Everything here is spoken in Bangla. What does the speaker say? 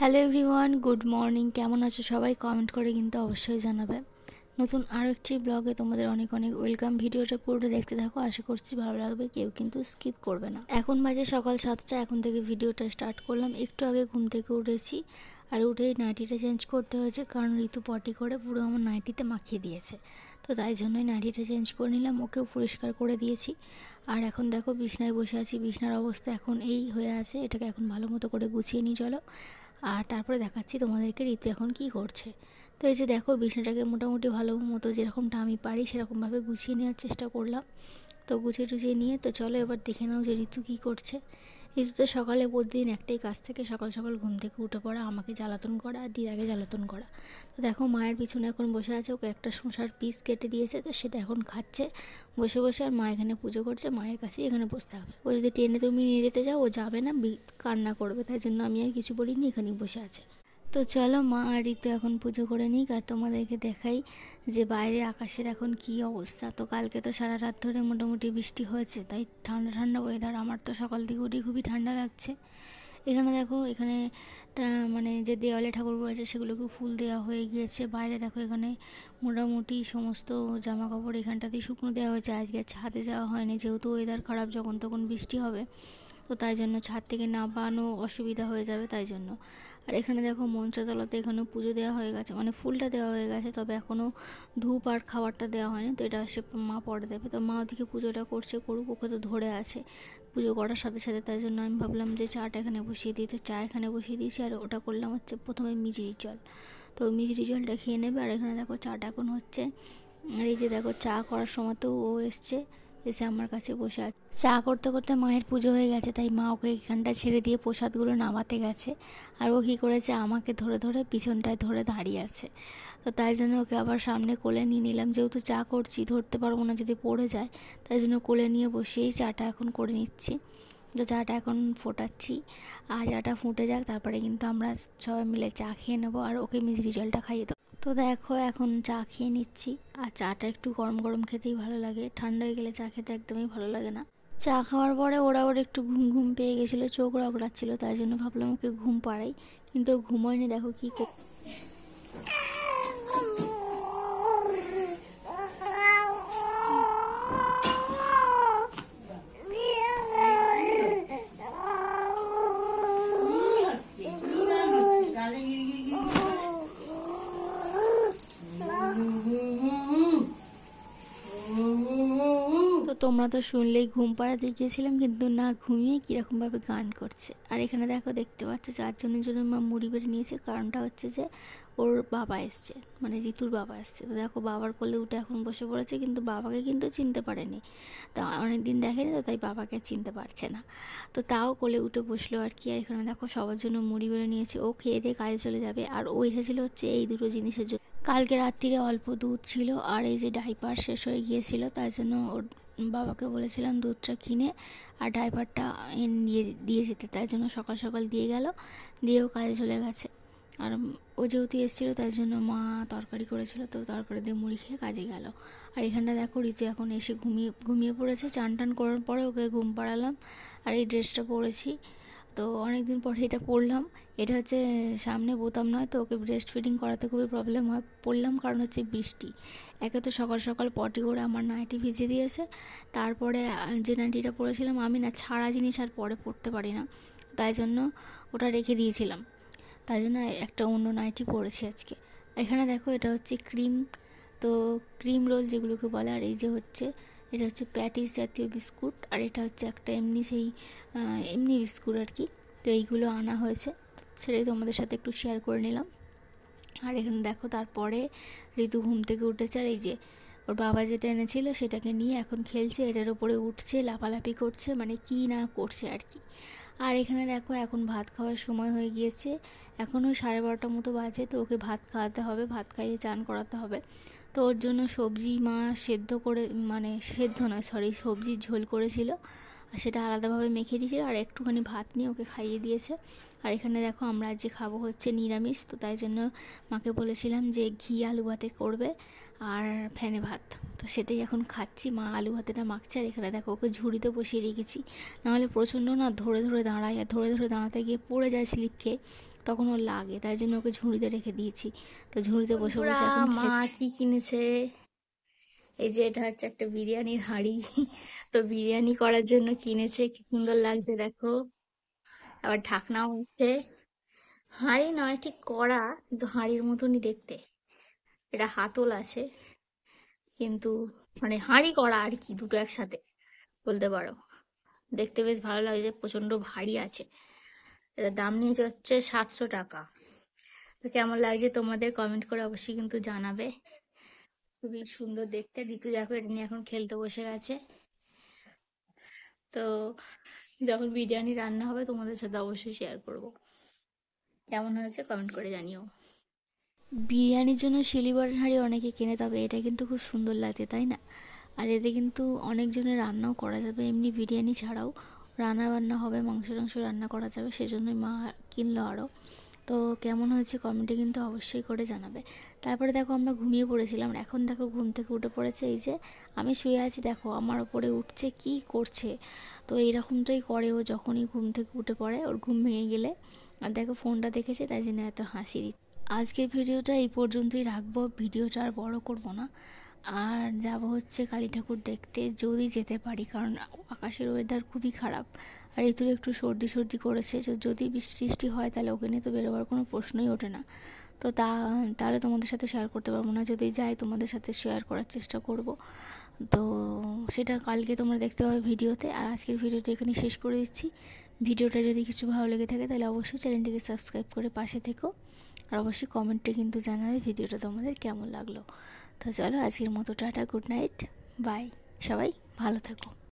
Hello everyone, good morning. কেমন আছো সবাই? কমেন্ট করে কিন্তু অবশ্যই জানাবে। নতুন আরও একটি ব্লগে তোমাদের অনেক অনেক ওয়েলকাম। ভিডিওটা পুরোটা দেখতে থাকো, আশা করছি ভালো লাগবে, কেউ কিন্তু স্কিপ করবে না। এখন বাজে সকাল 7টা, এখন থেকে ভিডিওটা স্টার্ট করলাম। একটু আগে ঘুম থেকে উঠেছি, আর উঠেই নাইটিটা চেঞ্জ করতে হয়েছে, কারণ ঋতু পটি করে পুরো আমার নাইটিতে মাখিয়ে দিয়েছে। তো তাই জন্যই নাইটিটা চেঞ্জ করে নিলাম, ওকেও পরিষ্কার করে দিয়েছি। আর এখন দেখো বিছনায় বসে আছি। বিছনার অবস্থা এখন এই হয়ে আছে, এটাকে এখন ভালো মতো করে গুছিয়ে নিই চলো। আর তারপরে দেখাচ্ছি তোমাদেরকে ঋতু এখন কি করছে। তো এই যে দেখো, বিছানাটাকে মোটামুটি ভালো মতো যেরকমটা আমি পারি সেরকমভাবে গুছিয়ে নেওয়ার চেষ্টা করলাম। তো গুছিয়ে টুছিয়ে নিয়ে তো চলো এবার দেখে নাও যে ঋতু কী করছে। ঋতু তো সকালে প্রতিদিন একটাই কাজ থাকে, সকাল সকাল ঘুম থেকে উঠে পড়া, আমাকে জ্বালাতন করা আর দিদাকে জ্বালাতন করা। তো দেখো মায়ের পিছনে এখন বসে আছে, ওকে একটা শসার পিস কেটে দিয়েছে, তো সেটা এখন খাচ্ছে বসে বসে। আর মা এখানে পুজো করছে, মায়ের কাছে এখানে বসতে হবে। ও যদি ট্রেনে তুমি নিয়ে যেতে যাও ও যাবে না, কান্না করবে, তাই জন্য আমি আর কিছু বলিনি, এখানেই বসে আছে। তো চলো মা আর ঋতু এখন পুজো করে নিই, আর তোমাদেরকে দেখাই যে বাইরে আকাশের এখন কি অবস্থা। তো কালকে তো সারা রাত ধরে মোটামুটি বৃষ্টি হয়েছে, তাই ঠান্ডা ঠান্ডা ওয়েদার। আমার তো সকাল থেকে উঠে খুবই ঠান্ডা লাগছে। এখানে দেখো, এখানে মানে যে দেওয়ালে ঠাকুরগুলো আছে সেগুলোকে ফুল দেওয়া হয়ে গিয়েছে। বাইরে দেখো, এখানে মোটামুটি সমস্ত জামা কাপড় এখানটাতেই শুকনো দেওয়া হয়েছে। আজকে ছাদে যাওয়া হয়নি, যেহেতু ওয়েদার খারাপ, যখন তখন বৃষ্টি হবে, তো তাই জন্য ছাদ থেকে নামানো অসুবিধা হয়ে যাবে, তাই জন্য। আর এখানে দেখো মঞ্চতলাতে এখানেও পুজো দেওয়া হয়ে গেছে, মানে ফুলটা দেওয়া হয়ে গেছে, তবে এখনও ধূপ আর খাবারটা দেওয়া হয়নি। তো এটা সে মা পরে দেবে। তো মা ওদিকে পুজোটা করছে, করুক, ওকে তো ধরে আছে পুজো করার সাথে সাথে। তাই জন্য আমি ভাবলাম যে চাটা এখানে বসিয়ে দিই। তো চা এখানে বসিয়ে দিয়েছি, আর ওটা করলাম হচ্ছে প্রথমে মিজরি জল। তো মিজরি জলটা খেয়ে নেবে। আর এখানে দেখো চাটা এখন হচ্ছে। আর এই যে দেখো, চা করার সময় তো ও এসছে, এসে আমার কাছে বসে আছে। চা করতে করতে মায়ের পুজো হয়ে গেছে, তাই মা ওকে এখানটা ছেড়ে দিয়ে প্রসাদগুলো নামাতে গেছে। আর ও কী করেছে, আমাকে ধরে ধরে পিছনটায় ধরে দাঁড়িয়ে আছে। তো তাই জন্য ওকে আবার সামনে কোলে নিয়ে নিলাম, যেহেতু চা করছি ধরতে পারবো না যদি পড়ে যায়, তাই জন্য কোলে নিয়ে বসেই চাটা এখন করে নিচ্ছি। তো চাটা এখন ফোটাচ্ছি, আর চাটা ফুটে যাক, তারপরে কিন্তু আমরা সবাই মিলে চা খেয়ে নেবো, আর ওকে মিষ্টি জলটা খাইয়ে দেবো। তো দেখো এখন চা খেয়ে নিচ্ছি। আর চাটা একটু গরম গরম খেতেই ভালো লাগে, ঠান্ডা হয়ে গেলে চা খেতে একদমই ভালো লাগে না। চা খাওয়ার পরে ওরা ওর একটু ঘুম ঘুম পেয়ে গেছিলো, চোখ রগড়াচ্ছিলো, তাই জন্য ভাবলাম ওকে ঘুম পাড়াই, কিন্তু ও ঘুমোয়নি। দেখো কী তো তোমরা তো শুনলেই, ঘুম পাড়াতে গিয়েছিলাম, কিন্তু না ঘুমিয়ে কীরকমভাবে গান করছে। আর এখানে দেখো, দেখতে পাচ্ছ চারজনের জন্য মা মুড়ি বেড়ে নিয়েছে। কারণটা হচ্ছে যে ওর বাবা এসছে, মানে ঋতুর বাবা এসছে। তো দেখো বাবার কোলে উঠে এখন বসে পড়েছে, কিন্তু বাবাকে কিন্তু চিনতে পারেনি। তো অনেক দিন দেখেনি, তো তাই বাবাকে চিনতে পারছে না। তো তাও কোলে উঠে বসলো আর কি। আর এখানে দেখো সবার জন্য মুড়ি বেড়ে নিয়েছে, ও খেয়ে দিয়ে কাজে চলে যাবে। আর ও এসেছিলো হচ্ছে এই দুটো জিনিসের জন্য। কালকে রাত্রিরে অল্প দুধ ছিল, আর এই যে ডাইপার শেষ হয়ে গিয়েছিল, তাই জন্য ওর বাবাকে বলেছিলাম দুধটা কিনে আর ডাইপারটা দিয়ে যেতে, তাই জন্য সকাল সকাল দিয়ে গেল, দিয়েও কাজে চলে গেছে। আর ও যেহেতু এসেছিলো, তাই জন্য মা তরকারি করেছিল, তো তরকারি দিয়ে মুড়ি খেয়ে কাজে গেল। আর এখানটা দেখো ঋতু এখন এসে ঘুমিয়ে পড়েছে। চান টান করার পরে ওকে ঘুম পাড়ালাম, আর এই ড্রেসটা পরেছি। তো অনেক দিন পরে এটা পরলাম। এটা হচ্ছে সামনে বোতাম নয়, তো ওকে ব্রেস্ট ফিডিং করাতে খুবই প্রবলেম হয়। পরলাম কারণ হচ্ছে বৃষ্টি। একে তো সকাল সকাল পটি করে আমার নাইটি ভিজে দিয়েছে, তারপরে যে নাইটিটা পরেছিলাম আমি, না ছাড়া জিনিস আর পরে পরতে পারি না, তাই জন্য ওটা রেখে দিয়েছিলাম। তাই জন্য একটা অন্য নাইটি পরেছি আজকে। এখানে দেখো, এটা হচ্ছে ক্রিম, তো ক্রিম রোল যেগুলোকে বলে। আর এই যে হচ্ছে, এটা হচ্ছে প্যাটিস জাতীয় বিস্কুট, আর এটা হচ্ছে একটা এমনি সেই এমনি বিস্কুট আর কি। তো এইগুলো আনা হয়েছে, সেটাই তোমাদের সাথে একটু শেয়ার করে নিলাম। আর এখানে দেখো, তারপরে ঋতু ঘুম থেকে উঠেছে, আর এই যে ওর বাবা যেটা এনেছিল সেটাকে নিয়ে এখন খেলছে, এটার উপরে উঠছে, লাফালাফি করছে, মানে কি না করছে আর কি। আর এখানে দেখো, এখন ভাত খাওয়ার সময় হয়ে গিয়েছে, এখনও 12:30 মতো বাজে। তো ওকে ভাত খাওয়াতে হবে, ভাত খাইয়ে চান করাতে হবে। তো ওর জন্য সবজি মা সেদ্ধ করে, মানে সেদ্ধ নয় সরি, সবজির ঝোল করেছিল, আর সেটা আলাদাভাবে মেখে দিয়েছিল, আর একটুখানি ভাত নিয়ে ওকে খাইয়ে দিয়েছে। আর এখানে দেখো, আমরা আজকে খাবো হচ্ছে নিরামিষ, তো তাই জন্য মাকে বলেছিলাম যে ঘি আলু ভাতে করবে আর ফেনে ভাত, তো সেটাই এখন খাচ্ছি। মা আলু ভাতেটা মাখছে। আর এখানে দেখো, ওকে ঝুড়িতে বসিয়ে রেখেছি, নাহলে প্রচণ্ড না ধরে ধরে দাঁড়ায়, আর ধরে ধরে দাঁড়াতে গিয়ে পড়ে যায় স্লিপ খেয়ে, তখন ওর লাগে, তাই জন্য ওকে ঝুড়িতে রেখে দিয়েছি। তো ঝুড়িতে বসে বসে এখন মা কি কিনেছে, এই যে এটা হচ্ছে একটা বিরিয়ানির হাঁড়ি। তো বিরিয়ানি করার জন্য কিনেছে, কি সুন্দর লাগছে দেখো। আবার ঢাকনাও আছে। হাঁড়ি নয় ঠিক কড়া, কিন্তু হাঁড়ির মতনই দেখতে। এটা হাতল আছে, কিন্তু মানে হাঁড়ি করা আর কি, দুটো একসাথে বলতে পারো। দেখতে বেশ ভালো লাগছে, প্রচন্ড ভারী আছে। এটা দাম নিয়েছে হচ্ছে 700 টাকা। তো কেমন লাগছে তোমাদের কমেন্ট করে অবশ্যই কিন্তু জানাবে। খুবই সুন্দর দেখতে। ঋতু দেখো এটা নিয়ে এখন খেলতে বসে গেছে। তো যখন বিরিয়ানি রান্না হবে তোমাদের সাথে অবশ্যই শেয়ার করব। কেমন হয়েছে কমেন্ট করে জানিও। বিরিয়ানির জন্য সিলিভারের হাঁড়ি অনেকে কেনে, তবে এটা কিন্তু খুব সুন্দর লাগছে, তাই না? আর এতে কিন্তু অনেকজনের রান্নাও করা যাবে, এমনি বিরিয়ানি ছাড়াও রান্না বান্না হবে, মাংস টাংস রান্না করা যাবে, সেজন্যই মা কিনলো আরও। তো কেমন হয়েছে কমেন্টে কিন্তু অবশ্যই করে জানাবে। তারপরে দেখো আমরা ঘুমিয়ে পড়েছিলাম, এখন দেখো ঘুম থেকে উঠে পড়েছে। এই যে আমি শুয়ে আছি, দেখো আমার ওপরে উঠছে, কি করছে। তো এইরকমটাই করে ও, যখনই ঘুম থেকে উঠে পড়ে, ওর ঘুম ভেঙে গেলে। আর দেখো ফোনটা দেখেছে, তাই জন্য এত হাসি দিচ্ছে। আজকের ভিডিওটা এই পর্যন্তই রাখবো, ভিডিওটা আর বড় করব না। আর যাব হচ্ছে কালী ঠাকুর দেখতে, যদি যেতে পারি, কারণ আকাশের ওয়েদার খুবই খারাপ। আর ঋতুর একটু সর্দি সর্দি করেছে, যদি বৃষ্টি টিষ্টি হয় তাহলে ওকে নিয়ে তো বেরোবার কোনো প্রশ্নই ওঠে না। তো তাহলে তোমাদের সাথে শেয়ার করতে পারবো না, যদি যাই তোমাদের সাথে শেয়ার করার চেষ্টা করব। তো সেটা কালকে তোমরা দেখতে পাবে ভিডিওতে। আর আজকের ভিডিওটা এখানে শেষ করে দিচ্ছি। ভিডিওটা যদি কিছু ভালো লেগে থাকে তাহলে অবশ্যই চ্যানেলটিকে সাবস্ক্রাইব করে পাশে থেকো। আর অবশ্যই কমেন্টে কিন্তু জানাবে ভিডিওটা তোমাদের কেমন লাগলো। তো চলো আজকের মতো টাটা, গুড নাইট, বাই। সবাই ভালো থেকো।